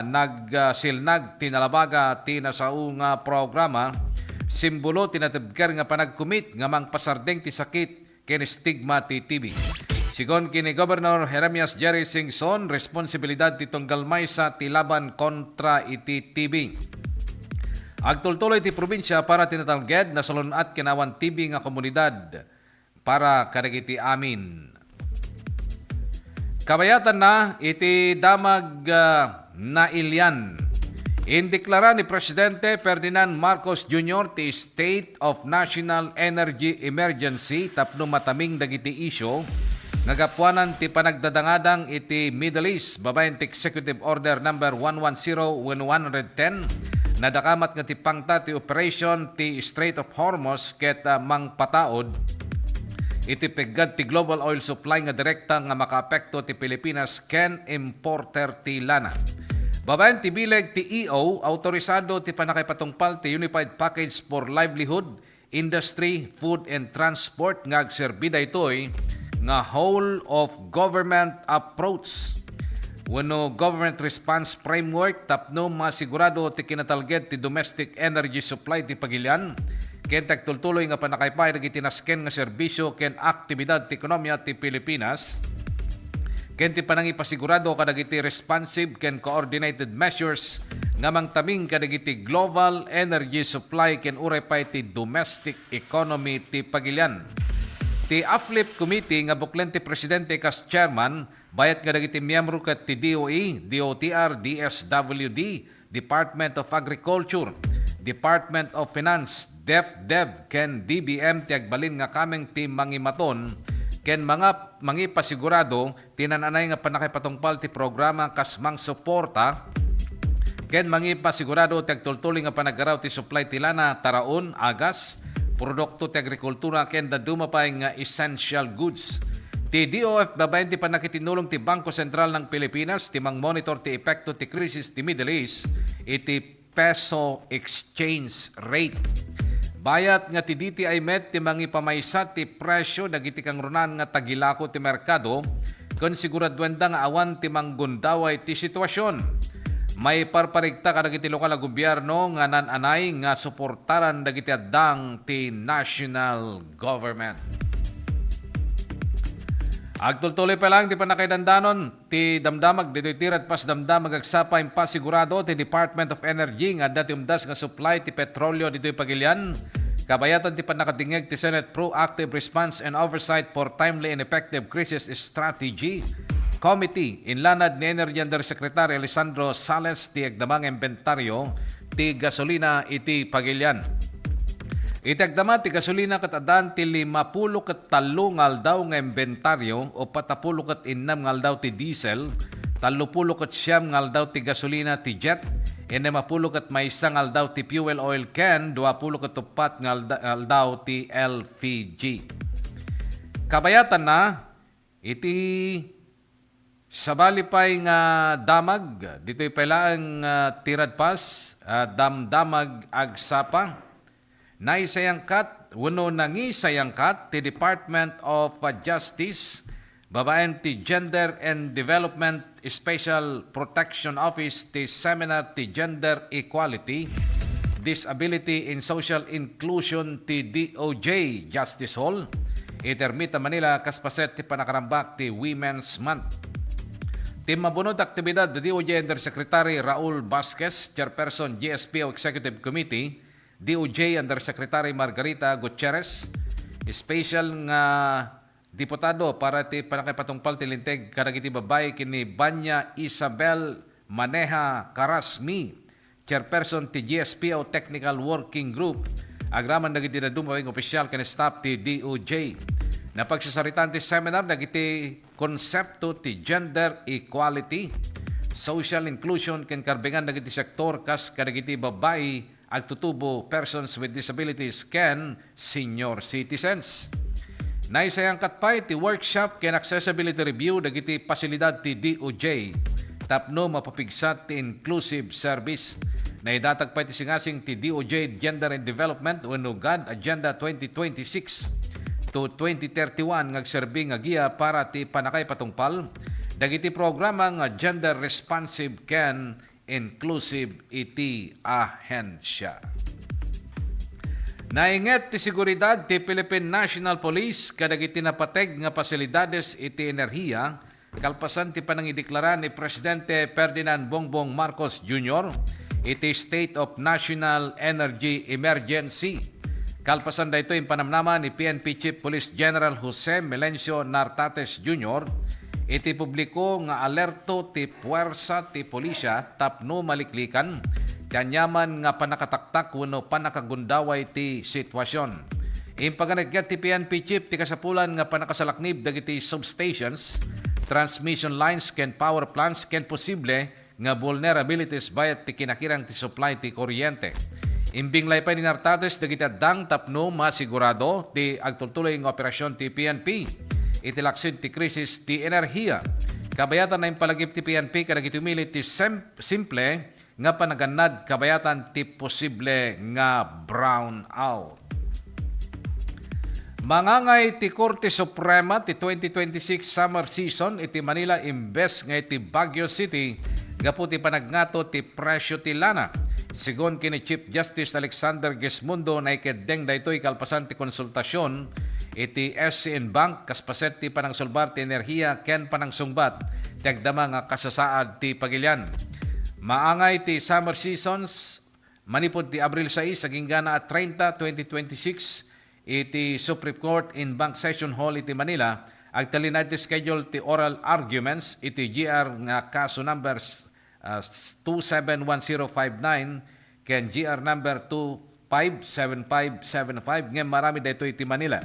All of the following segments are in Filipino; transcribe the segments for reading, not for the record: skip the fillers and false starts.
nagsilnag tinalabaga tinasaunga programa simbolo tinatibker nga panagkumit nga mang pasardeng ti sakit ken stigma ti TB. Sigon kini Governor Jeremias Jerry Singson, responsibilidad ti tunggal maysa ti laban kontra iti TB. Agtultuloy ti probinsya para tinatalged na salunat kinawan TB nga komunidad para kadagiti amin. Kabayatan na iti damag na ilyan. Indeklara ni Presidente Ferdinand Marcos Jr. ti State of National Energy Emergency tapno mataming dagiti isyo nagapuanan ti panagdadangadang iti Middle East babaen ti Executive Order number 110/110 nadakamat nga ti pangta ti operation ti Strait of Hormuz ket mangpataod iti peggad ti global oil supply nga direkta nga makaapekto ti Pilipinas ken importer ti lana. Babaen ti bileg ti EO, autorisado ti panakipatungpal ti Unified Package for Livelihood, Industry, Food and Transport nga agserbida itoy nga whole of government approach. Wano government response framework tapno masigurado ti kinatalged ti domestic energy supply ti pagilian ken tagtultuloy nga panakaypay dagiti nasken nga serbisyo ken aktibidad ti ekonomiya ti Pilipinas ken ti panangipasigurado kadagiti responsive ken coordinated measures nga mangtabing kadagiti global energy supply ken uray pay ti domestic economy ti pagilian. Ti AFLIP Committee nga buklen ti Presidente kas chairman bayat kadagiti miyembro ket ti DOE, DOTR, DSWD, Department of Agriculture, Department of Finance, DepDev ken DBM ti agbalin nga kameng ti mangimaton ken mga mangipasigurado tinananay nga panakipatungpal ti programa kas mang suporta ken mangipasigurado ti agtultuloy nga panagaraw ti supply ti lana taraon agas produkto ti agrikultura ken dadumapay nga essential goods. Ti DOF babaen ti panakitinulong ti Bangko Sentral ng Pilipinas ti mang-monitor ti epekto ti krisis ti Middle East iti peso exchange rate. Bayat nga ti DTI Med ti mangipamaysa ti presyo dagiti kang runan nga tagilako ti merkado kun siguraduenda nga awan ti manggundaway ti sitwasyon. May parparigta kadagiti lokal na gobyerno nga nananay nga suportaran dagiti addang ti national government. Agtultuloy pa lang ti panakaidandanon ti damdamag dito'y tirad pas damdamag agsapa impasigurado ti Department of Energy nga dati umdas nga supply ti petrolyo dito'y pagilian. Kabayatan ti panakatingeg ti Senate Proactive Response and Oversight for Timely and Effective Crisis Strategy Committee inlanad ni Energy Undersecretary Alessandro Sales ti agdamang inventaryo ti gasolina iti pagilian. Itagdama ti gasolina ket adan ti 53 ngal daw nga inventaryo o 46 ngal daw ti diesel, 39 ngal daw ti gasolina ti jet, 50 maysa ngal daw ti fuel oil can, 24 ngal daw ti LPG. Kabayatan na iti sabali pay nga damag dito'y palaang tirad pas damdamag agsapa. Naisayangkat, wano nangisayangkat ti Department of Justice, babaen ti Gender and Development Special Protection Office ti Seminar ti Gender Equality, Disability and Social Inclusion ti DOJ Justice Hall, itermita Manila kaspaset ti panakarambak ti Women's Month. Ti mabunod aktibidad ti DOJ Undersecretary Raul Vasquez, Chairperson GSPO Executive Committee, DOJ Undersecretary Margarita Gutierrez, special nga diputado para ti panakipatungpal ti linteg kadagiti babay kini Banya Isabel Maneja Carasmi, Chairperson ti GSPO Technical Working Group, agraman dagiti dadumawing opisyal ken staff ti DOJ. Napagsasaritan ti seminar dagiti konsepto ti gender equality, social inclusion ken karbengan dagiti sektor kas kadagiti babay agtutubo persons with disabilities ken senior citizens. Naisayang katpay ti workshop ken accessibility review dagiti pasilidad ti DOJ tapno mapapigsat ti inclusive service. Naidatag pa ti singasing ti DOJ Gender and Development wenno GAD Agenda 2026 to 2031 ngagserbi nga giya para ti panakay patungpal dagiti programa nga gender responsive ken inclusive iti ahensya. Nainget ti seguridad ti Philippine National Police kadagiti napateg nga pasilidades iti enerhiya kalpasan ti panangideklara ni Presidente Ferdinand Bongbong Marcos Jr. iti State of National Energy Emergency. Kalpasan dayto yung panamnaman ni PNP Chief Police General Jose Melencio Nartates Jr. iti publiko nga alerto ti puwersa ti pulisya tapno maliklikan kanyaman nga panakataktak wenno panakagundaway ti sitwasyon. Impaganagyat ti PNP Chief ti kasapulan nga panakasalaknib dagiti substations, transmission lines ken power plants ken posible nga vulnerabilities bayat ti kinakirang ti supply ti kuryente. Imbing laypay ni Nartates dagiti addang tapno masigurado ti agtultuloy nga operasyon ti PNP iti laksid ti krisis ti enerhiya. Kabayatan na impalagip ti PNP kadagiti umilit ti simple nga panaganad kabayatan ti posible nga brownout. Mangangay ti Korte Suprema ti 2026 summer season iti Manila imbes nga iti Baguio City gapu ti panagnato ti presyo ti lana. Sigon kini Chief Justice Alexander Gesmundo na ikedeng daytoy kalpasan ti konsultasyon iti SCN Bank kaspaset ti panangsulbar ti enerhiya ken panangsungbat ti agdama nga kasasaad ti pagilyan. Maangay ti summer seasons manipod ti Abril 6 saging gana at 30, 2026 iti Supreme Court in Bank Session Hall iti Manila agtalinay ti schedule ti oral arguments iti GR nga kaso numbers 271059 ken GR number 257575 ngem marami dayto iti Manila.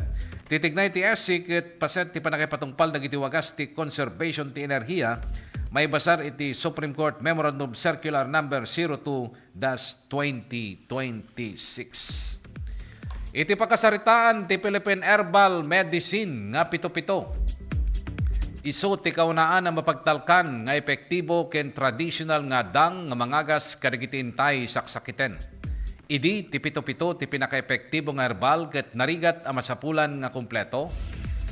Titignay ti SC ket paset ti panakipatungpal dagiti wagas ti conservation ti enerhiya may basar iti Supreme Court Memorandum Circular number 02-2026. Iti pakasaritaan ti Philippine Herbal Medicine nga pito-pito. Isu ti kaunaan na mapagtalkan nga epektibo ken traditional nga dang nga mangagas kadagiti intay saksakiten. Idi ti pito-pito ti pinakaepektibo nga herbal ket narigat a masapulan nga kumpleto.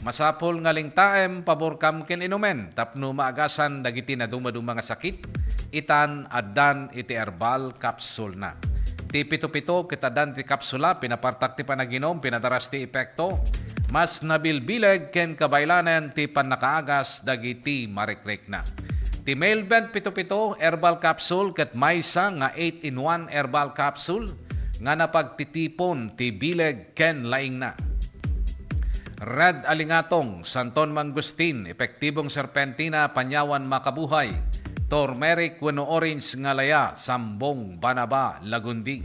Masapol nga lingtaem pabor kam ken inumen tapno maagasan dagiti na dumaduma nga sakit itan addan iti herbal capsule na. Ti pito-pito ket addan ti kapsula pinapartak ti panaginom pinadaras ti epekto mas nabilbileg ken kabaylanen ti pannakaagas dagiti marikrek na. Ti Mailbent pito-pito herbal capsule ket maysa nga 8-in-1 herbal capsule nga napagtitipon ti bileg ken laing na. Red Alingatong, Santon Mangustin, epektibong serpentina, panyawan makabuhay, turmeric wenno orange nga laya, sambong banaba, lagundi.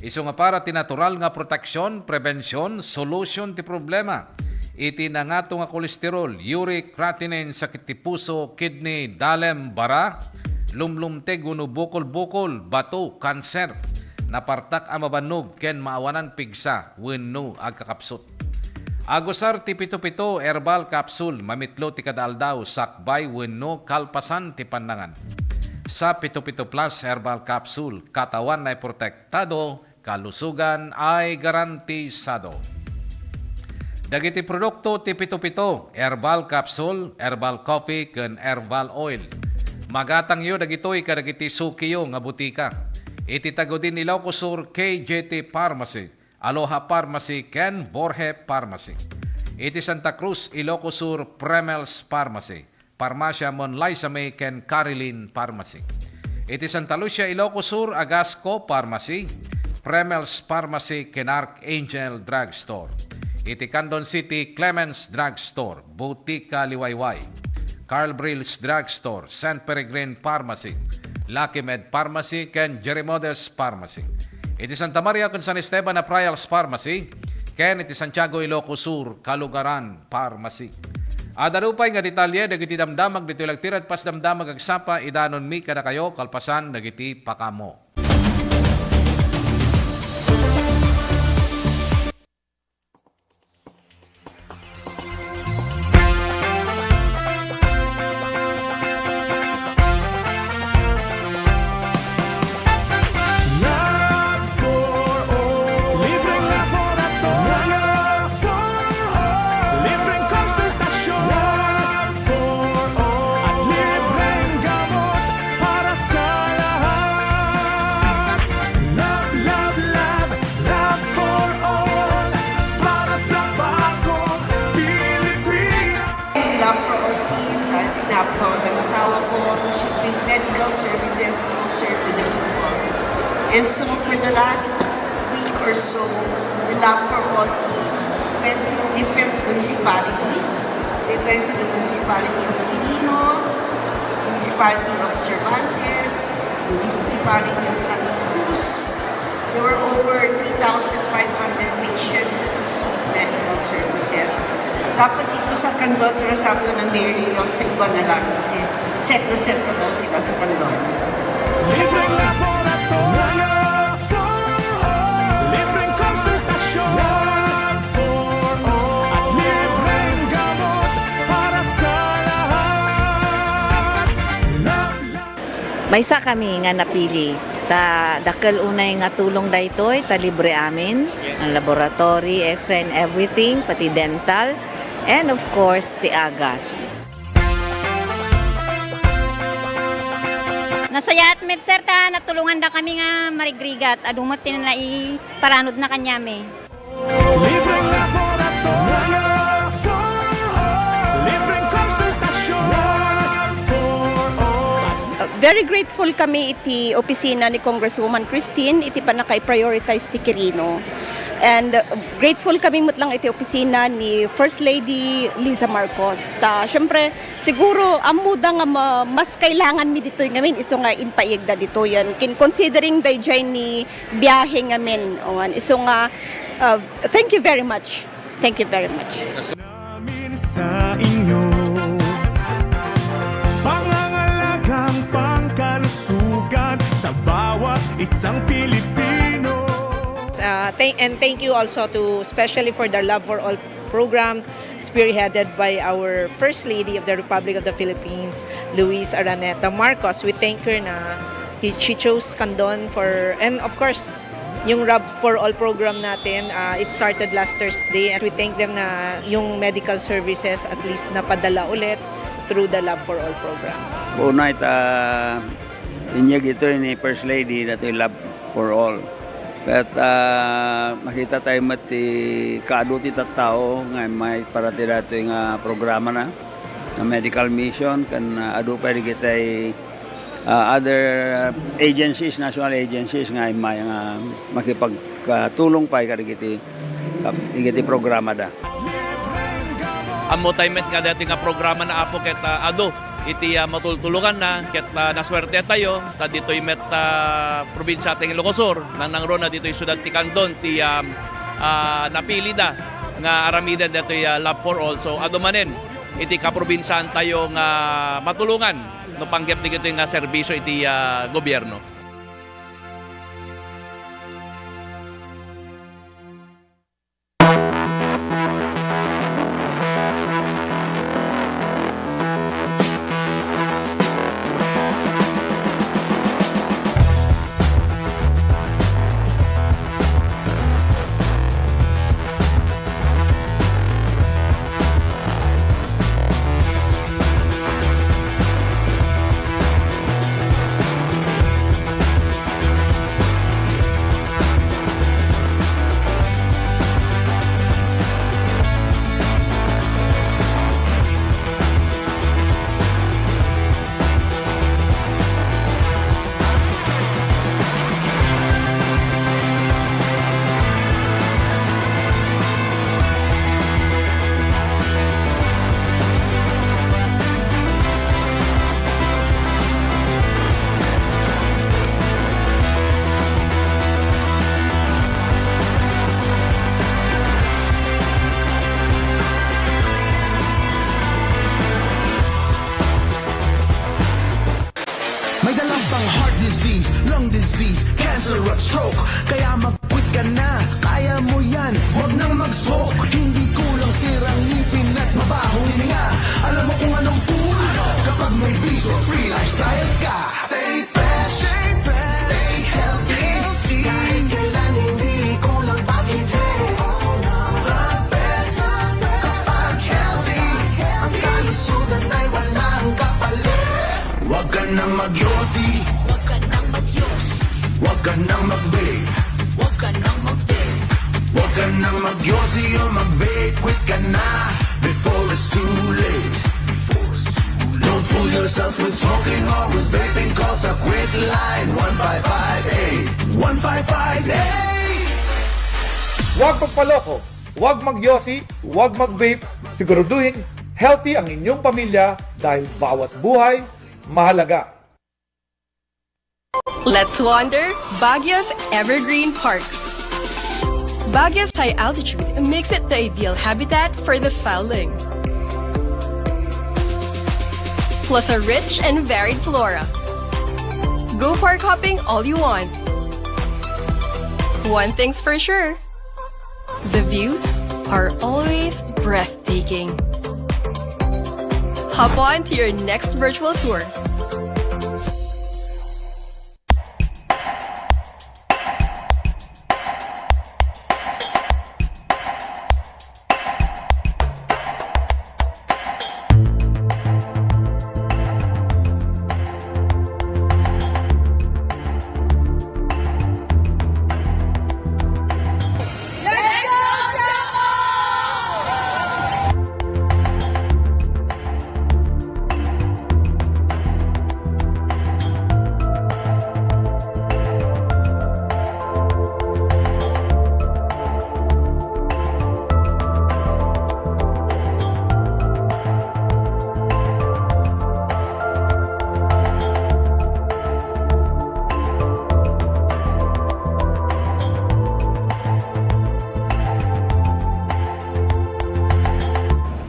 Isu nga para ti natural nga proteksyon, prevensyon, solution ti problema. Iti nangato nga kolesterol, uric, creatinine, sakit ti puso, kidney, dalem, bara, lumlumteg wenno bukol-bukol, bato, kanser, napartak a mabanog ken maawanan pigsa wenno agkakapsot. Agusar ti pito-pito herbal capsule mamitlo ti kadaldaw sakbay wenno kalpasan ti pandangan. Sa pito-pito plus herbal capsule katawan ay protektado, kalusugan ay garantisado. Dagiti produkto ti pito-pito herbal capsule, herbal coffee ken herbal oil. Magatang yo dagitoy kadagiti sukiyo nga butika. Iti tago din ilaw kusur KJT Pharmacy. Aloha Pharmacy ken Borhe Pharmacy. Iti Santa Cruz, Ilocos Sur, Premels Pharmacy. Parmasya Monlaysame ken Carilin Pharmacy. Iti Santa Lucia, Ilocos Sur, Agasco Pharmacy. Premels Pharmacy ken Archangel Drugstore. Iti Candon City, Clemens Drugstore. Butika Liwayway. Carl Brills Drugstore. St. Peregrine Pharmacy. Lucky Med Pharmacy ken Jerimodes Pharmacy. Iti Santa Maria ken San Esteban na Prials Pharmacy, ken iti Santiago Ilocos Sur, Kalugaran Pharmacy. Adarupay nga detalye dagiti damdamag dito lagtirad pas damdamag agsapa idanon mi kada kayo kalpasan dagiti pakamo. At libreng gamot para sa lahat. services closer to the people. And so for the last week or so, the Lab for All team went to different municipalities. They went to the municipality of Quirino, municipality of Cervantes, municipality of Santa Cruz. There were over 3,500 patients that received medical services. Dapat dito sa Candon, pero sabi ko ng Mayor yung sa iba na lang kasi set na daw sila sa Candon. Libreng laboratorio for all. Libreng konsultasyon for all. At libreng gamot para sa lahat. Maysa kami nga napili. Ta dakal unay nga tulong daytoy ta libre amin ang laboratory, X-ray and everything, pati dental, and of course the agas. Nasaya at med sir ta natulungan da kami nga marigrigat adumot tinanai paranod na kanyame. Libreng laboratorio for all. Libreng konsultasyon for all. Very grateful kami iti opisina ni Congresswoman Christine iti pa nakay-prioritize ti Quirino. And grateful kami mutlang iti opisina ni First Lady Liza Marcos. Ta syempre siguro amuda nga mas kailangan mi dito ngamin iso nga impayegda dito yan. Considering dayjay ni biyahe ngamin on iso nga thank you very much. Thank you very much. Namin sa inyo pangangalagang pangkalusugan sa bawat isang Pilipino. And thank you also to especially for the Love for All program spearheaded by our First Lady of the Republic of the Philippines, Luis Araneta Marcos. We thank her na she chose Candon for, and of course, yung Love for All program natin, it started last Thursday and we thank them na yung medical services at least napadala ulit through the Love for All program. Una inyag ito ni First Lady na ito yung Love for All. At makita tayo mati kaaduti tattao nga may parati dato yung programa na medical mission kan adu pa kita other agencies, national agencies nga may makipagtulong pa kadi kiti programa da. Amo taymet nga dati nga programa na apo ket adu iti matultulungan na ket naswerte tayo ta ditoy met probinsya ting Ilocos nang rona ditoy syudad ti Candon ti napili da nga aramiden ditoy Love for All. So adu manen iti kaprobinsyan tayo nga matulungan no panggep dito nga serbisyo iti gobyerno. May dalang pang heart disease, lung disease, cancer at stroke. Kaya mag-quit ka na, kaya mo yan, wag nang mag-smoke. Hindi kulang sirang ngipin at mabahong hininga. Alam mo kung anong cool kapag may peace or free lifestyle ka. Stay fresh, stay healthy. Kahit kailan hindi kulang bakit the best kapag healthy. Ang kalusugan ay walang kapalit. Wag ka nang magyosi, wag ka nang magyosi, wag ka nang mag-vape, wag ka nang mag-vape, wag ka nang magyosi o mag-vape, quit ka na before it's too late. Don't Fool yourself with smoking or with vaping, call sa quit line 1558. 1558. Huwag magpaloko, huwag magyosi, huwag mag-vape. Siguraduhin healthy ang inyong pamilya dahil bawat buhay mahalaga. Let's wander Baguio's evergreen parks. Baguio's high altitude makes it the ideal habitat for the starling. Plus a rich and varied flora. Go park hopping all you want. One thing's for sure, the views are always breathtaking. Hop on to your next virtual tour.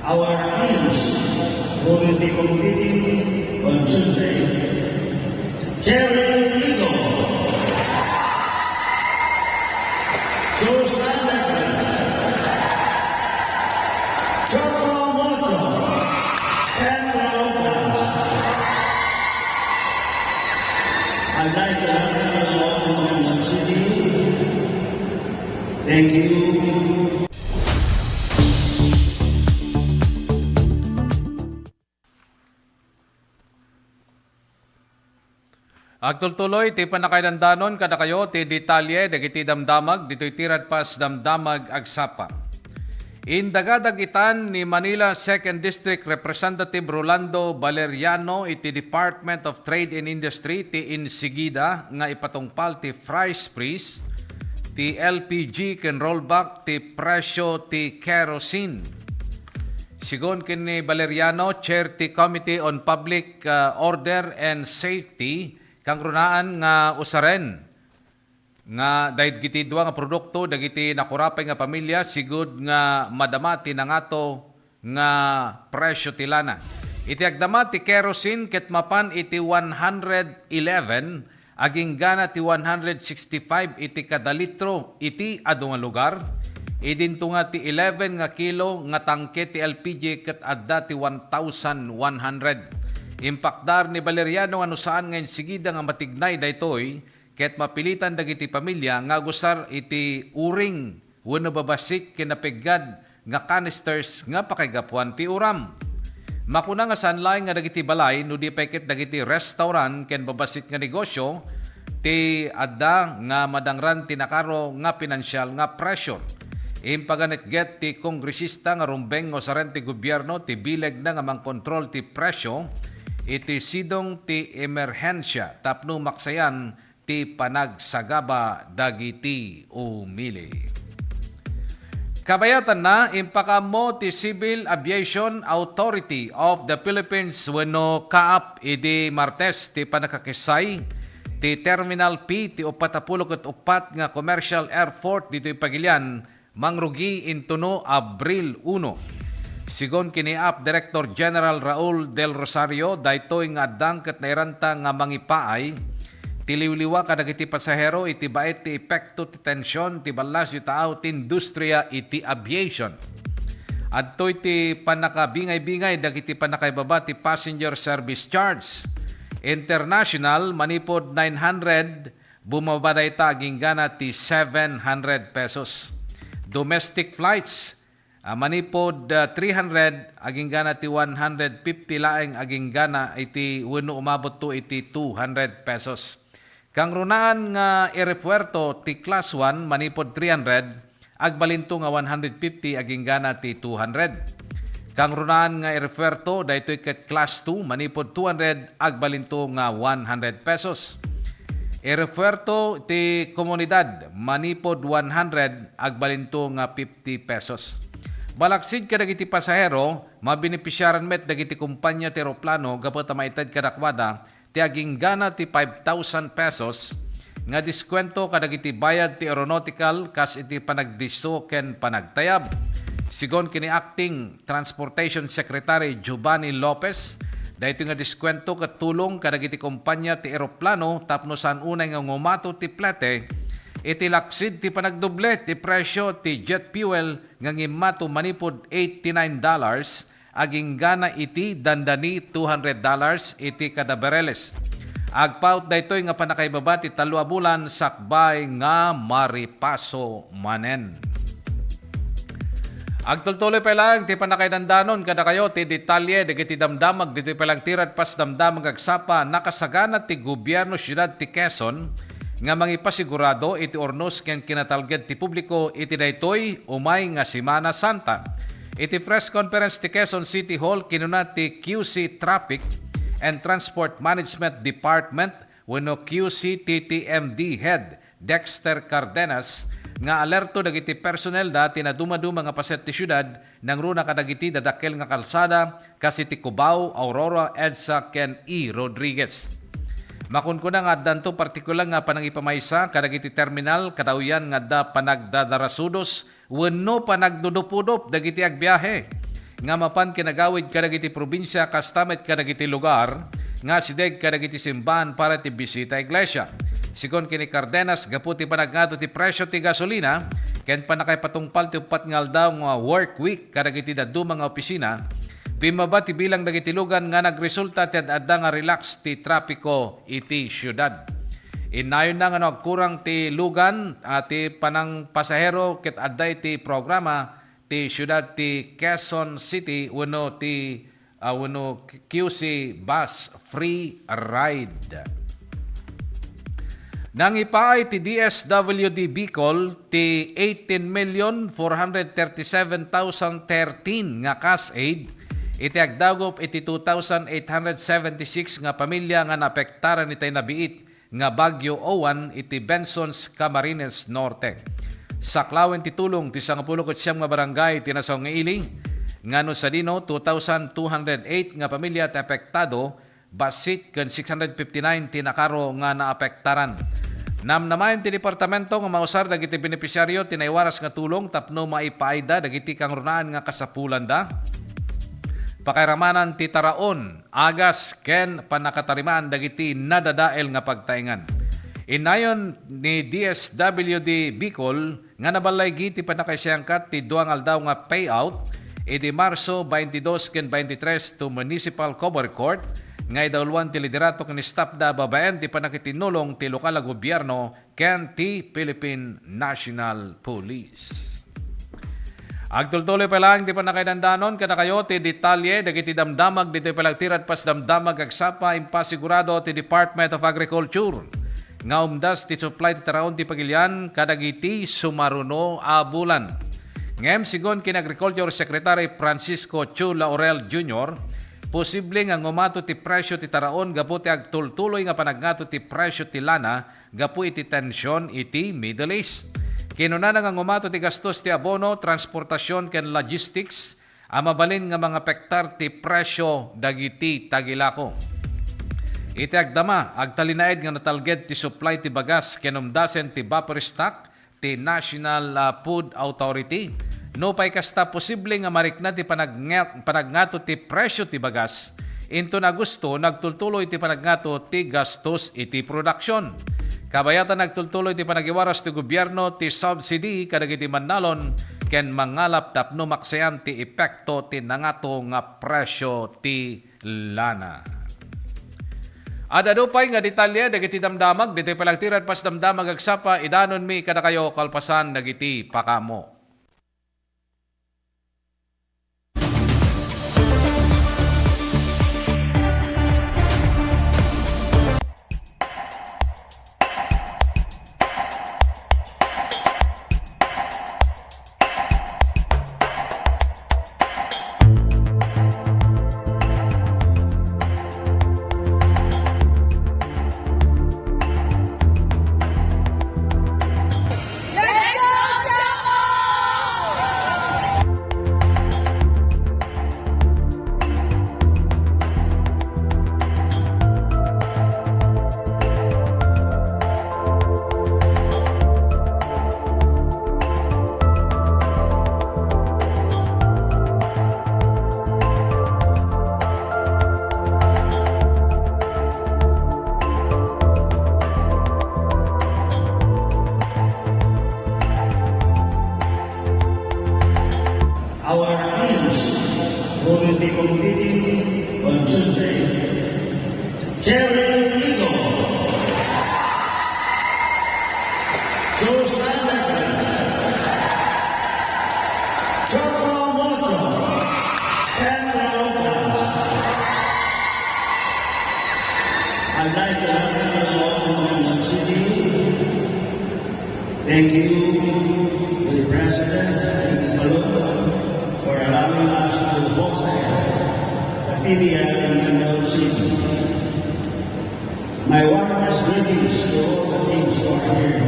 Our teams who will be competing on Tuesday. Jerry Rigo, Joe Leclerc, Choco Moto, and Lopez. I'd like to welcome you all to London City. Thank you. Agtultuloy, ti panakailandanon kada kayo, ti detalye, dagiti damdamag, dito'y tirad pas damdamag agsapa. Indagadagitan ni Manila 2nd District Representative Rolando Valeriano iti Department of Trade and Industry ti insigida nga ipatungpal ti price freeze, ti LPG ken rollback ti presyo ti kerosene. Sigon kini Valeriano, Chair ti Committee on Public Order and Safety, kang runaan nga usaren nga dahil giti dua nga produkto dagiti nakurapay nga pamilya sigud nga madama tinangato nga presyo tilana. Iti agdama ti kerosene ket mapan iti 111 aging gana ti 165 iti kada litro iti adu nga lugar. Idinto nga ti 11 nga kilo nga tangke ti LPG ket adda ti 1,100. Impakdar ni Valeriano ano saan ngayon sigida nga matignay daytoy ket mapilitan dagiti pamilya nga gusar iti uring wenno babasik kinapegad nga canisters nga pakaigapuan ti uram. Makuna nga sanlay nga dagiti balay no di peket dagiti restaurant ken babasik nga negosyo ti adda nga madangran tinakaro nga pinansyal nga pressure. Impaganit get ti kongresista nga rumbeng o sarente gobyerno ti bileg na nga mangkontrol ti presyo iti sidong ti emerhensya tapno maksayan ti panagsagaba dagiti umili. Kabayatan na impakamo ti Civil Aviation Authority of the Philippines wenno CAAP idi Martes ti panakakisay ti Terminal P ti 44 nga commercial airport dito Pagilian mangrugi intuno Abril 1. Sigon kini AAP Director General Raul Del Rosario, daytoy nga addang ket nairanta nga mangipaay, tiliwliwa kadagiti pasahero iti bait ti epekto ti tensyon ti balas yu tao ti industriya iti aviation. Adtoy ti panakabingay-bingay dagiti panakaibaba ti passenger service charge. International manipod 900, bumaba dayta aging gana ti 700 pesos. Domestic flights manipod 300 aging gana ti 150 laeng aging gana iti wenno umabot to iti 200 pesos. Kang runaan nga aeropuerto ti class 1 manipod 300 agbalinto nga 150 aging gana ti 200. Kang runaan nga i-referto daytoy ket class 2 manipod 200 ag balinto nga 100 pesos. I-referto ti komunidad manipod 100 ag balinto nga 50 pesos. Balaksid ka dagiti pasahero, mabinipisyaran met dagiti kumpanya ti eroplano gapot maitad kadakwada ti aging gana ti 5,000 pesos nga diskwento kadagiti bayad ti aeronautical kas iti panagdiso ken panagtayab. Sigon kini Acting Transportation Secretary Giovanni Lopez, dahito nga diskwento ket tulong kadagiti kumpanya ti eroplano tapno saan unay nga ngumato ti plete, iti laksid ti panagdoble ti presyo ti jet fuel nga ngimato manipod $89 aging gana iti dandani $200 iti kada bereles. Agpaut daytoy nga panakaybaba ti 3 bulan sakbay nga maripaso manen. Agtultuloy pa lang ti panakaidandanon kada kayo ti detalye dagiti damdamag dito pa lang tirad pas damdamag agsapa nakasagana ti gobyerno siyudad ti Quezon nga mangipasigurado iti ornos ken kinatalged ti publiko iti daytoy umay nga Semana Santa. Iti press conference ti Quezon City Hall kinuna ti QC Traffic and Transport Management Department wenno QC TTMD Head Dexter Cardenas nga alerto dagiti personnel da tinaduma-duma nga paset ti syudad nang runa kadagiti dadakkel nga kalsada kasi ti Cubao, Aurora, EDSA ken E. Rodriguez. Makunkuna nga danto partikular nga panangipamaysa kadagiti terminal kadawyan nga da panagdadarasudos wenno panagdudupudop dagiti agbiyahe nga mapan kinagawid kadagiti probinsya kastamet kadagiti lugar nga sideg kadagiti simbahan para ti bisita iglesia. Sigon kini Cardenas, gaputi panagnato ti presyo ti gasolina, ken panakay patungpal ti upat nga aldaw nga work week kadagiti daduma nga opisina, pimaba ti bilang dagiti lugan nga nagresulta ti adda nga relax ti trapiko iti syudad. Inayon na nga nagkurang ti lugan ti panang pasahero ket adda ti programa ti syudad ti Quezon City wenno ti wenno QC Bus Free Ride. Nang ipaay ti DSWD Bicol ti 18,437,013 nga cash aid, iti agdagop iti 2,876 nga pamilya nga naapektaran itay nabiit nga Bagyo Owan iti Bensons, Camarines Norte. Saklawen ti tulong ti 19 nga barangay ti nasaw nga ili, ngano sa dino 2,208 nga pamilya ti apektado, basit ken 659 ti nakaro nga naapektaran. Namnamayan ti departamento nga mausar dagiti benepisyaryo tinaywaras nga tulong tapno maipaayda dagiti kang runaan nga kasapulan da. Pakairamanan ti taraon, agas ken panakatarimaan dagiti nadadael nga pagtaingan. Inayon ni DSWD Bicol nga nabalay ti panakaisiyangkat ti duang aldaw nga payout iti Marso 22 ken 23 to Municipal Cover Court nga idawluan ti liderato ken staff da babaen ti panakitinulong ti lokal a gobyerno ken ti Philippine National Police. Agtultuloy pa lang ti panakaidandanon kada kayo ti detalye dagiti damdamag dito palagtirat pas damdamag agsapa impasigurado ti Department of Agriculture nga umdas ti supply ti taraon ti pagilian kadagiti sumaruno a bulan. Ngem sigon kin Agriculture Secretary Francisco Chu Laurel Jr., posible nga ngumato ti presyo ti taraon gapu ti agtultuloy nga panagnato ti presyo ti lana gapu iti tensyon iti Middle East. Kinuna nga ngumato ti gastos ti abono, transportasyon ken logistics amabalin nga mga pektar ti presyo dagiti tagilako. Iti agdama agtalinaed nga natalged ti supply ti bagas ken umdasen ti buffer stock ti National Food Authority. No pay kasta posible nga marikna ti panagnato ti presyo ti bagas. Into na gusto nagtultuloy ti panagnato ti gastos iti production. Kabayatan nagtultuloy ti panagiwaras ti gobyerno ti subsidy kadagiti mannalon ken mangalap tapno maksayan ti epekto ti nangato nga presyo ti lana. Ada pay nga detalye dagiti damdamag ditoy palagtiran pas damdamag agsapa idanon mi kada kayo kalpasan dagiti pakamo. So silently. Chocomoto. And Raupa. I'd like to welcome you all to London City. Thank you to the President, Mr. Malone, for allowing us to host the PBL in London City. My warmest greetings to all the teams who are here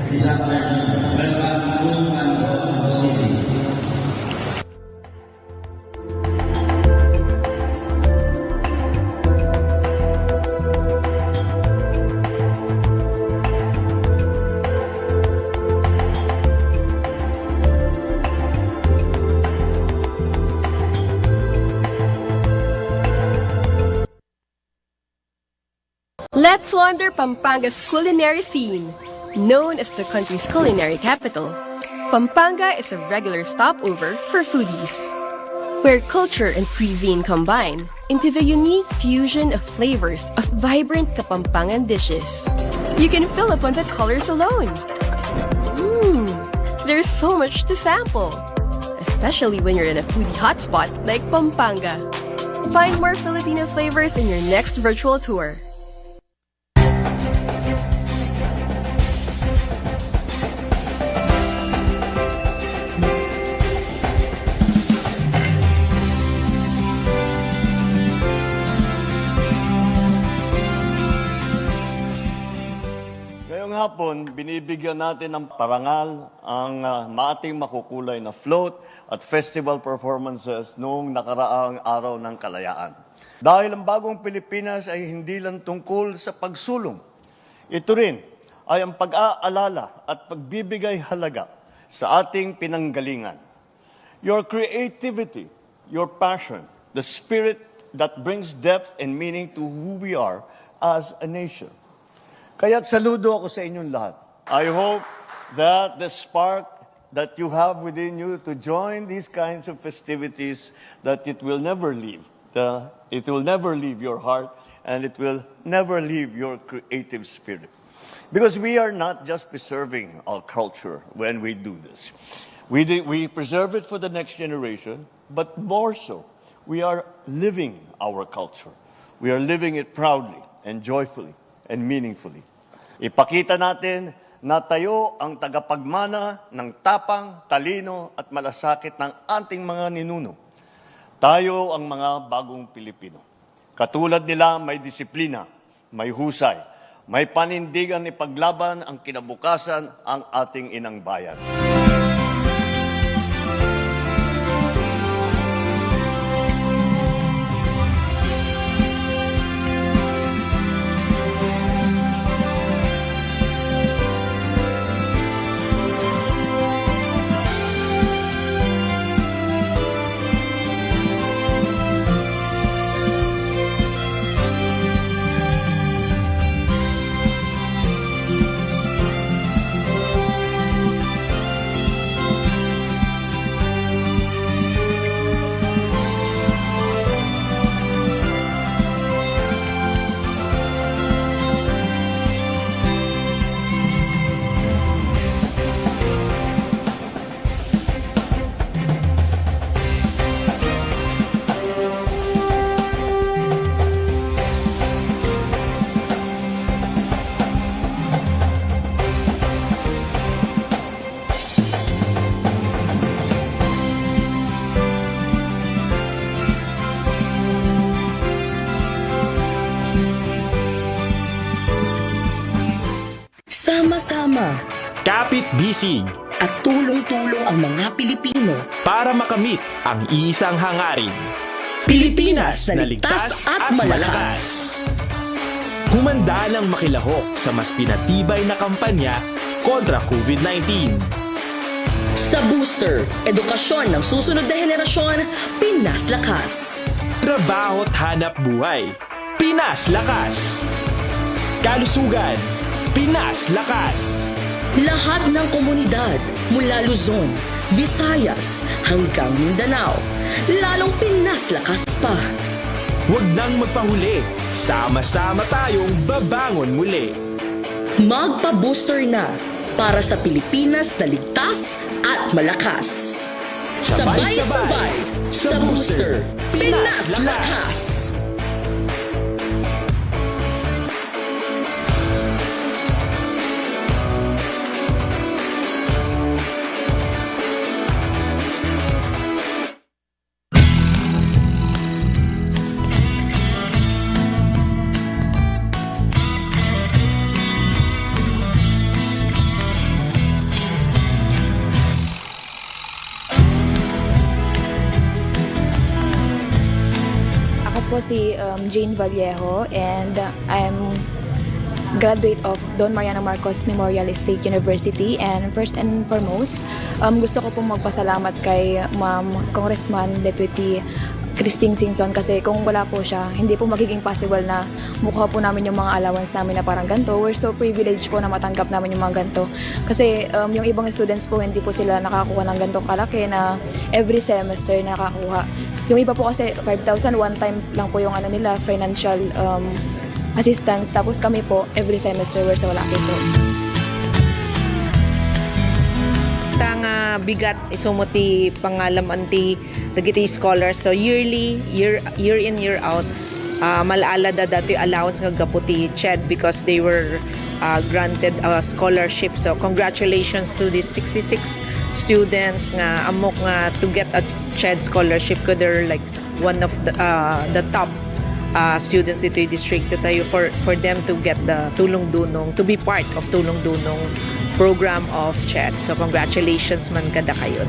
this afternoon. Welcome to London City. Let's wander Pampanga's culinary scene. Known as the country's culinary capital, Pampanga is a regular stopover for foodies, where culture and cuisine combine into the unique fusion of flavors of vibrant Kapampangan dishes. You can fill up on the colors alone. There's so much to sample, especially when you're in a foodie hotspot like Pampanga. Find more Filipino flavors in your next virtual tour. Ngayong hapon, binibigyan natin ng parangal ang maating makukulay na float at festival performances noong nakaraang araw ng kalayaan. Dahil ang bagong Pilipinas ay hindi lang tungkol sa pagsulong. Ito rin ay ang pag-aalala at pagbibigay halaga sa ating pinanggalingan. Your creativity, your passion, the spirit that brings depth and meaning to who we are as a nation. Kaya't saludo ako sa inyong lahat. I hope that the spark that you have within you to join these kinds of festivities, that it will never leave. It will never leave your heart, and it will never leave your creative spirit. Because we are not just preserving our culture when we do this. We preserve it for the next generation, but more so, we are living our culture. We are living it proudly and joyfully and meaningfully. Ipakita natin na tayo ang tagapagmana ng tapang, talino at malasakit ng ating mga ninuno. Tayo ang mga bagong Pilipino. Katulad nila, may disiplina, may husay, may panindigan ipaglaban ang kinabukasan ang ating inang bayan. Sama-sama, Kapit-bisig at tulong-tulong ang mga Pilipino. para makamit ang isang hangarin. Pilipinas na ligtas at malakas. Humanda ng makilahok sa mas pinatibay na kampanya kontra COVID-19. Sa booster, edukasyon ng susunod na henerasyon, Pinas Lakas. Trabaho't hanap buhay, Pinas Lakas. Kalusugan, Pinas Lakas. Lahat ng komunidad mula Luzon, Visayas hanggang Mindanao, lalong Pinas Lakas pa. Huwag nang magpahuli, sama-sama tayong babangon muli. Magpa-booster na. para sa Pilipinas na ligtas at malakas. Sabay-sabay sa booster, Pinas Lakas! Ako po si Jane Vallejo and I'm graduate of Don Mariano Marcos Memorial State University, and first and foremost, gusto ko pong magpasalamat kay Ma'am Congressman Deputy Christine Singson, kasi kung wala po siya, hindi po magiging possible na mukha po namin yung mga allowance namin na parang ganito. We're so privileged po na matanggap namin yung mga ganito. Kasi yung ibang students po, hindi po sila nakakuha ng ganitong kalaki na every semester nakakuha. Yung iba po kasi 5,000 one time lang po yung nila, financial assistance. Tapos kami po, every semester we're so lucky po. Tanga bigat isumuti pangalam anti dagiti scholars, so year in year out malala da dati allowance nga gaputi CHED because they were granted a scholarship. So congratulations to these 66 students nga amok nga to get a CHED scholarship, ko they're like one of the top students dito yung district tayo for them to get the Tulong Dunong, to be part of Tulong Dunong program of CHED. So congratulations man kada kayo.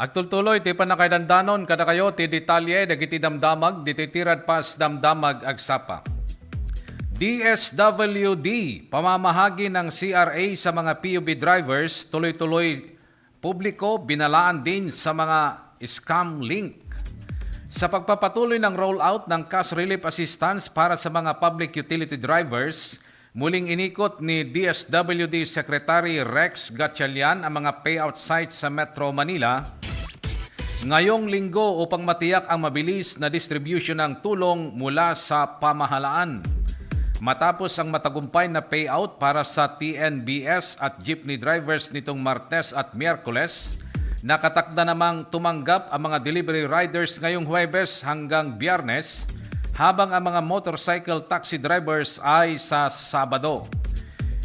Agtultuloy ti panakaidandanon kada kayo ti detalye dagiti damdamag dititirad pas damdamag agsapa. DSWD pamamahagi ng CRA sa mga PUB drivers, tuloy-tuloy publiko binalaan din sa mga scam link. Sa pagpapatuloy ng rollout ng cash relief assistance para sa mga public utility drivers, muling inikot ni DSWD Secretary Rex Gatchalian ang mga payout sites sa Metro Manila ngayong linggo upang matiyak ang mabilis na distribution ng tulong mula sa pamahalaan. Matapos ang matagumpay na payout para sa TNBS at jeepney drivers nitong Martes at Miyerkules, nakatakda namang tumanggap ang mga delivery riders ngayong Huwebes hanggang Biyernes, habang ang mga motorcycle taxi drivers ay sa Sabado.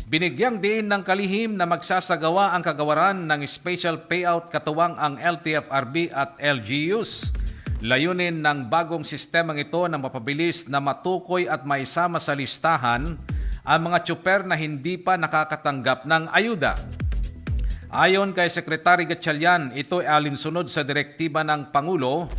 Binigyang diin ng kalihim na magsasagawa ang kagawaran ng special payout katuwang ang LTFRB at LGUs. Layunin ng bagong sistemang ito na mapabilis na matukoy at maisama sa listahan ang mga tsuper na hindi pa nakakatanggap ng ayuda. Ayon kay Secretary Gatchalian, ito ay alinsunod sa direktiba ng Pangulo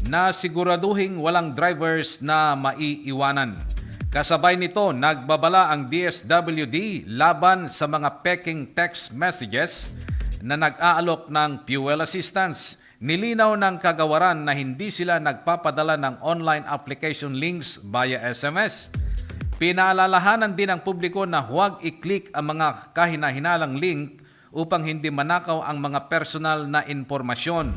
na siguraduhing walang drivers na maiiwanan. Kasabay nito, nagbabala ang DSWD laban sa mga peking text messages na nag-aalok ng fuel assistance. Nilinaw ng kagawaran na hindi sila nagpapadala ng online application links via SMS. Pinaalalahanan din ang publiko na huwag i-click ang mga kahinahinalang link upang hindi manakaw ang mga personal na impormasyon.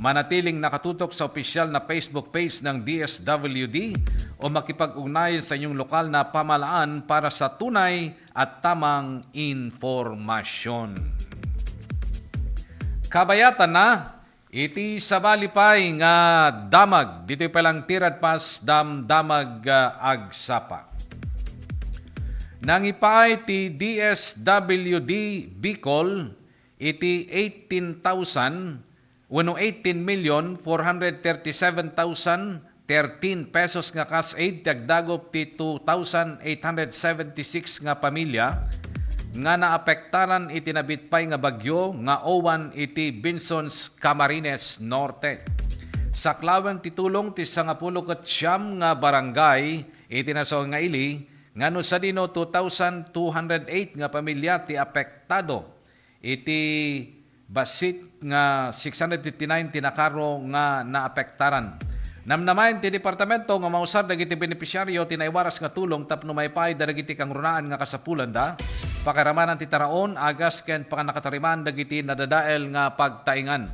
Manatiling nakatutok sa opisyal na Facebook page ng DSWD o makipag-ugnayan sa inyong lokal na pamahalaan para sa tunay at tamang informasyon. Kabayatan na, iti sabalipay nga damag, dito palang tirad pas damag agsapa. Nangipay ti DSWD Bicol, iti 18,437,013 pesos nga cash aid tiagdagop ti 2,876 nga pamilya nga naapektaran iti nabitpay nga bagyo nga owan iti Binsons, Camarines Norte. Saklawan ti tulong ti 19 nga barangay iti naso nga ili ngano sa dino 2,208 nga pamilya ti apektado iti basit nga 659 tinakaro nga naapektaran. Namnamayan ti departamento nga mausad dagiti benepisyaryo tinaywaras nga tulong tapno maypay dagiti kangrunaan nga kasapulan da pakiramanan ti taraon agas ken pakanakatariman dagiti nadadael nga pagtaingan.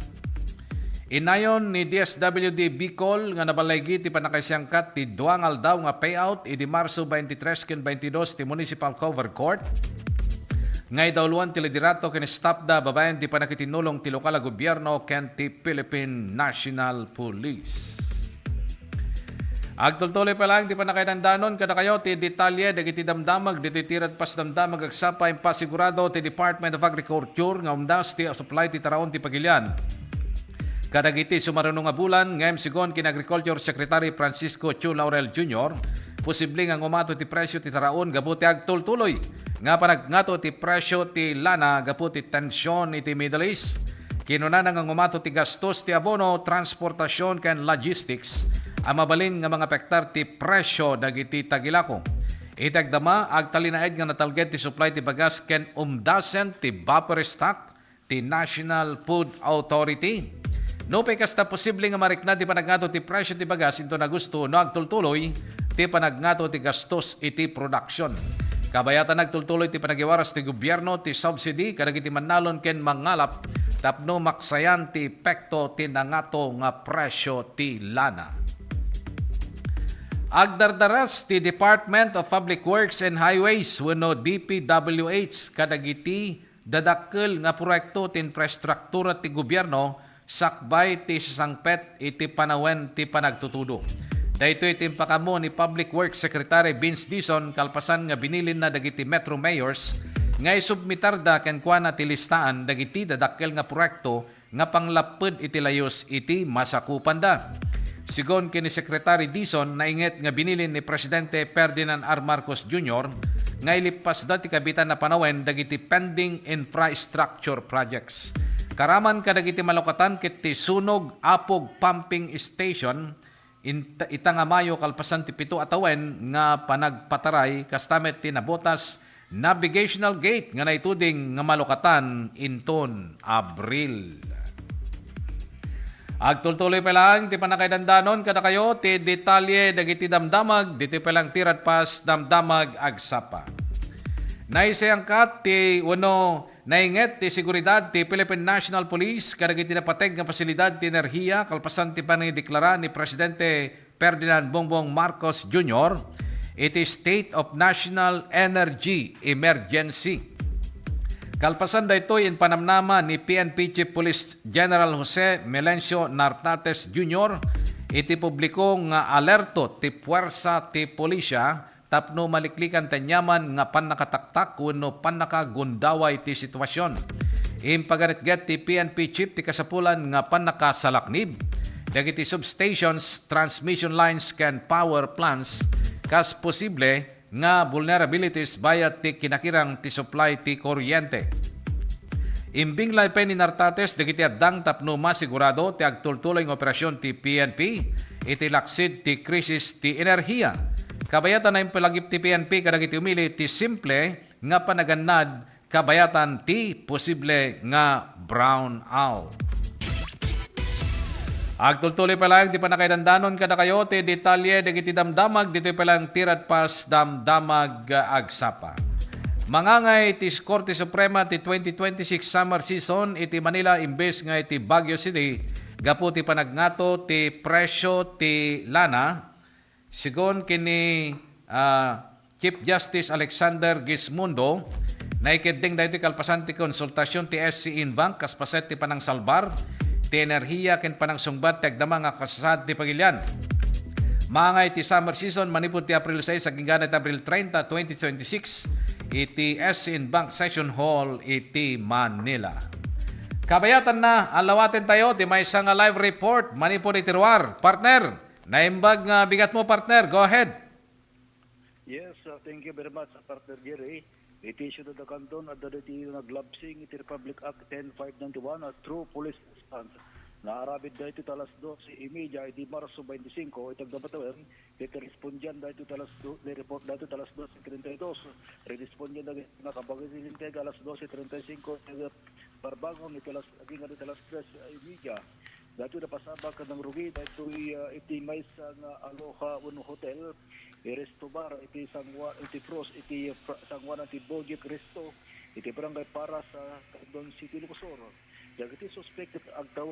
Inayon ni DSWD Bicol nga nabalaygi ti panakaisangkat ti duangal daw nga payout idi Marso 23 ken 22 ti Municipal Cover Court. Ngay dawluan ti liderato ken staff da babayan ti panakitinulong ti lokal a gobyerno ken ti Philippine National Police. Agtultuloy pa lang ti panakaidandanon kada kayo ti detalye dagiti damdamag diti tirad pas damdamag agsapa impasigurado ti Department of Agriculture nga umdas ti supply ti taraon ti Pagilian. Kadagiti sumarunong nga bulan ngayem sigon kin Agriculture Secretary Francisco Chu Laurel Jr. posible nga ngumato ti presyo ti taraon gabuti agtultuloy nga panagnato ti presyo ti lana gabuti tensyon iti Middle East. Kinuna nga ngumato ti gastos ti abono, transportasyon ken logistics ang mabalin nga mga pektar ti presyo dagiti tagilako. Itagdama agtalinaed nga natalged ti supply ti bagas ken umdasen ti buffer stock ti National Food Authority. No pay kasta posible nga marikna ti panagnato ti presyo ti bagas into na gusto no agtultuloy ti panagnato ti gastos iti production. Kabayatan nagtultuloy ti panagiwaras ti gobyerno ti subsidy kadagiti mannalon ken mangalap tapno maksayan ti epekto ti nangato nga presyo ti lana. Agdardaras ti Department of Public Works and Highways wenno DPWH kadagiti dadakkel nga proyekto ti infrastruktura ti gobyerno sakbay ti sasangpet iti panawen ti panagtutudo. Daytoy iti impakamo ni Public Works Secretary Vince Dizon kalpasan nga binilin na dagiti Metro Mayors nga isubmitarda ken kuana ti listaan dagiti dadakkel nga proyekto nga panglaped iti layos iti masakupan da. Sigon kini Secretary Dizon nainget nga binilin ni Presidente Ferdinand R. Marcos Jr. nga ilipas da ti kabitan na panawen dagiti pending infrastructure projects. Karaman kadagiti malukatan ket ti sunog apog pumping station ita nga Mayo kalpasan ti 7 atawen nga panagpataray kastamet ti nabotas navigational gate nga naituding nga malukatan inton Abril. Agtultuloy pa lang ti panakaidandanon kada kayo ti detalye dagiti damdamag diti palang tirad pas damdamag agsapa. Naisayangkat ti wano nainget ti seguridad ti Philippine National Police kadagiti napateg nga pasilidad ti enerhiya kalpasan ti panideklara ni Presidente Ferdinand Bongbong Marcos Jr. iti State of National Energy Emergency. Kalpasan daytoy in panamnama ni PNP Chief Police General Jose Melencio Nartates Jr. iti publiko nga alerto ti puwersa ti pulisya tapno maliklikan tanyaman nga panakataktak wenno panakagundaway ti sitwasyon. Impagaritget ti PNP Chief ti kasapulan nga panakasalaknib dagiti substations, transmission lines ken power plants kas posible nga vulnerabilities bayat ti kinakirang ti supply ti kuryente. Imbinglay pa ni Nartates dagiti addang tapno masigurado ti agtultuloy nga operasyon ti PNP iti laksid ti krisis ti enerhiya. Kabayatan na impalagip ti PNP kadagiti umili ti simple nga panagannad kabayatan ti posible nga brownout. Agtultuloy pa lang, di pa nakaidandanon kada kayo, ti detalye, dagiti damdamag, dito pa lang tirad pas damdamag agsapa. Mangangay ti Korte Suprema ti 2026 summer season, iti Manila imbes nga iti Baguio City, gapu ti panagnato ti presyo ti lana, sigon kini Chief Justice Alexander Gismundo, naikiding dahil ti kalpasan ti konsultasyon ti SC Inbank, kaspaset ti panang salbar, ti enerhiya ken panang sungbat ti agdama nga kasasad ti pagilyan. Mangay ti summer season manipud ti April 6 aging ganit April 30, 2026 iti SC Inbank Session Hall iti Manila. Kabayatan na alawatin tayo ti maysa nga live report manipud iti Ruar. Partner, naimbag nga bigat mo partner, go ahead. Yes, thank you very much, Partner Gary. Iti isyu da kanton at dati naglabsing iti Republic Act 10591 at true police response. Naarabid da ito talas 12:30 iti Marso 25 itag dapatawan iti respondyan da ito talas report da ito talas 12:32 respondyan da nakabagay iti alas 12:35 barbangon iti talas aging iti talas 3:30 dati na pasaba ka ng rugi dito iti may sa Aloha Uno Hotel Resto Bar iti Sangwa iti Cross iti Sangwa iti Bogie Cristo iti barangay para sa Candon City Lucosor. Dagiti suspected agtaw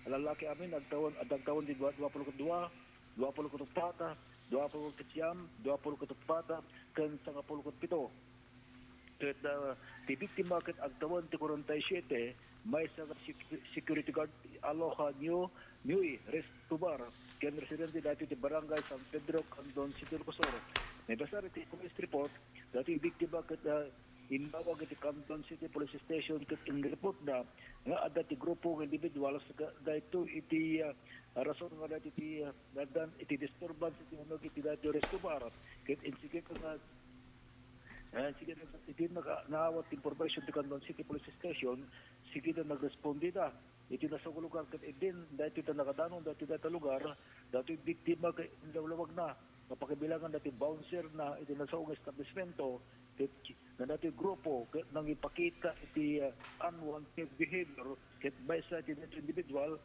lalaki amin agtawon di 22 pata 20 siyam 20 pata ken 10 pito. Ket ti biktima ket agtawon ti 47 may sa security guard Aloha New Resto Bar ken residente dati ti barangay San Pedro Candon City Lucosor. May basar iti police report dati biktima ket inbawag iti Candon City Police Station ket in-report na nga adda ti grupo ng individual dahito iti rason nga dati iti disturbance iti unog iti dati Resto Bar ket insige nga sige iti naawat information ti Candon City Police Station sige na nagresponde da iti nasa lugar ket din dahito iti nakadanon dati dati lugar dati biktima kay lawag na napakibilangan dati bouncer na iti nasa establishmento na dati grupo nang ipakita iti unwanted behavior ket by sa iti individual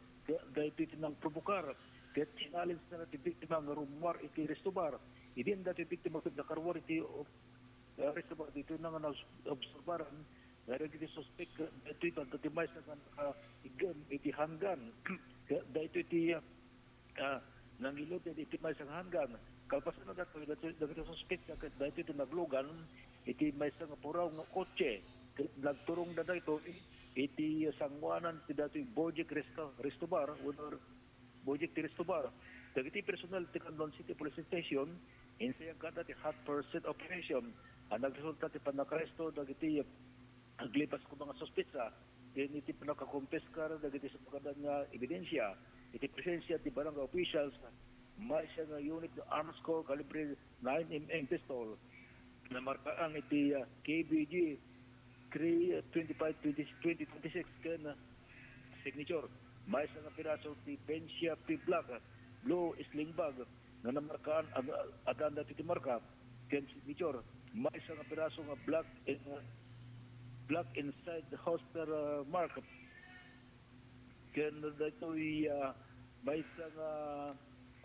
dahito iti nang provokar ket challenge na dati biktima nga rumwar iti Resto Bar idin dati biktima ket nakarwar iti Resto Bar dito na nga obserbaran dahil iti suspect dito dati may sa igam iti handgun dahito iti nangilot iti may sa handgun kalpasan na dati suspect dahito iti naglugan iti may sa puraw nga kotse nagturong na dito iti sangwanan ti dati Bogie Resto Bar Bogie Resto Bar dagiti personal ti Candon City Police Station insayang kada ti hot pursuit operation ang nagresulta ti panakaresto dagiti aglipas ko mga suspetsa din iti panakakumpeskar dagiti sa pagkadan nga ebidensya iti presensya ti barangay officials may siya nga unit ng arms corps calibre 9mm pistol na markaan iti KBG 325-2026 ken signature. May sa nga piraso ti Bencia P. Black Blue Sling Bag na namarkaan adan dati ti marka ken signature. May sa nga piraso nga black inside the holster mark ken dito may sa nga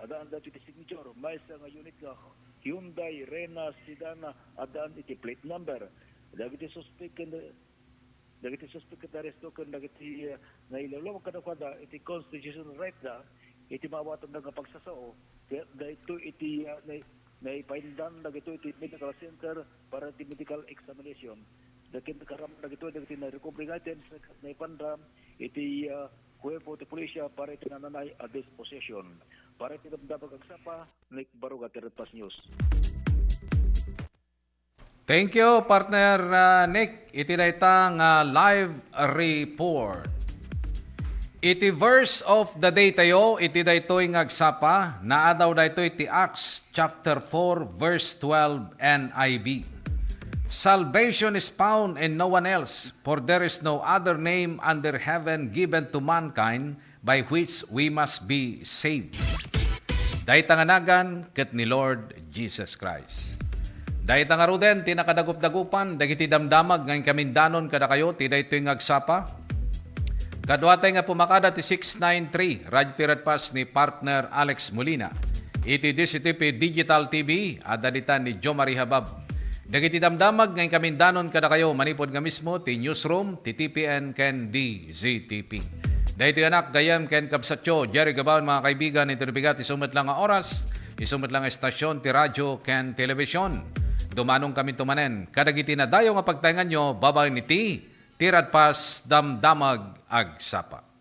adan dati ti signature. May sa nga unit nga Hyundai Rena Sedan adaan iti plate number. Dagiti suspect aresto ken dagiti nailalaw kada iti constitutional right da iti mawatan nga pagsasao dahito iti naipaindan dagito iti medical center para iti medical examination. Dagiti karam dagito dagiti na recovery items naipandam iti kuerpo ti pulisya para iti nananay a disposition. Para iti damdabag agsapa, Nick Baruga, Tirpas News. Thank you, partner Nick. Iti na itang live report. Iti verse of the day tayo, iti da ito'y ngagsapa, naadaw da ito iti Acts chapter 4, verse 12 NIV. Salvation is found in no one else, for there is no other name under heaven given to mankind by which we must be saved. Dahit tanganagan ket ni Lord Jesus Christ. Dahit tangaruden, tinakadagup-dagupan, dagiti damdamag ngayon kamindanon kada kayo, ti dahito yung agsapa. Kadwatay nga pumakada ti 693, Radyo Tirad Pas ni partner Alex Molina. Iti DCTP Digital TV, adalitan ni Jo Marie Habab. Dagiti damdamag ngayon kamindanon kada kayo manipod nga mismo ti newsroom, ti TPN ken DZTP. Dahito anak, gayam ken kabsatyo, Jerry Gabaon mga kaibigan, ito nabigat, isumat lang nga oras, isumat lang nga estasyon, ti radyo ken telebisyon. Dumanong kami tumanen. Kadagiti na dayo nga pagtaingan nyo, babay ni Tirad Pas, damdamag, agsapa.